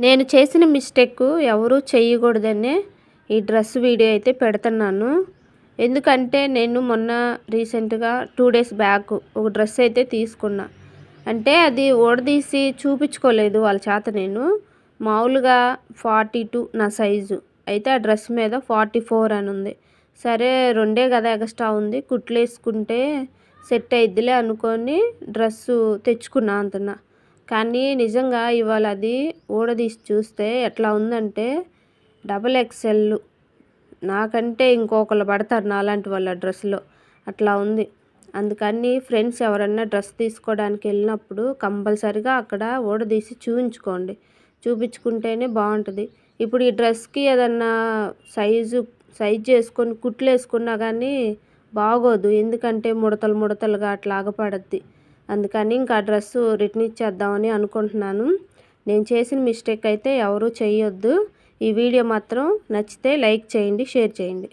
నేను చేసిన మిస్టేక్ ఎవరు చేయకూడదనే ఈ డ్రెస్ వీడియో అయితే పెడుతున్నాను. ఎందుకంటే నేను మొన్న రీసెంట్‌గా 2 డేస్ బ్యాక్ ఒక డ్రెస్ అయితే తీసుకున్నా. అంటే అది ఊడదీసి చూపించుకోలేదు వాళ్ళ చేత నేను. మామూలుగా 42 నా సైజు. అయితే ఆ డ్రెస్ మీద 44 అని ఉంది. సరే రెండే కదా ఎక్స్ట్రా ఉంది. కుట్లేసుకుంటే సెట్ అయిద్దిలే అనుకోని డ్రెస్సు తెచ్చుకున్నా అంతన. కానీ నిజంగా ఇవాళ అది ఊడదీసి చూస్తే ఎట్లా ఉందంటే డబుల్ ఎక్స్ఎల్. నాకంటే ఇంకొకళ్ళు పడతారు నాలాంటి వాళ్ళు ఆ డ్రెస్‌లో. అట్లా ఉంది. అందుకని ఫ్రెండ్స్ ఎవరన్నా డ్రెస్ తీసుకోవడానికి వెళ్ళినప్పుడు కంపల్సరీగా అక్కడ ఊడదీసి చూయించుకోండి. చూపించుకుంటేనే బాగుంటుంది. ఇప్పుడు ఈ డ్రెస్‌కి ఏదన్నా సైజ్ చేసుకొని కుట్లేసుకున్నా కానీ బాగోదు. ఎందుకంటే ముడతలు ముడతలుగా అట్లా ఆగపడద్ది. అందుకని ఇంకా ఆ డ్రెస్సు రిటర్న్ ఇచ్చేద్దామని అనుకుంటున్నాను. నేను చేసిన మిస్టేక్ అయితే ఎవరు చేయొద్దు. ఈ వీడియో మాత్రం నచ్చితే లైక్ చేయండి, షేర్ చేయండి.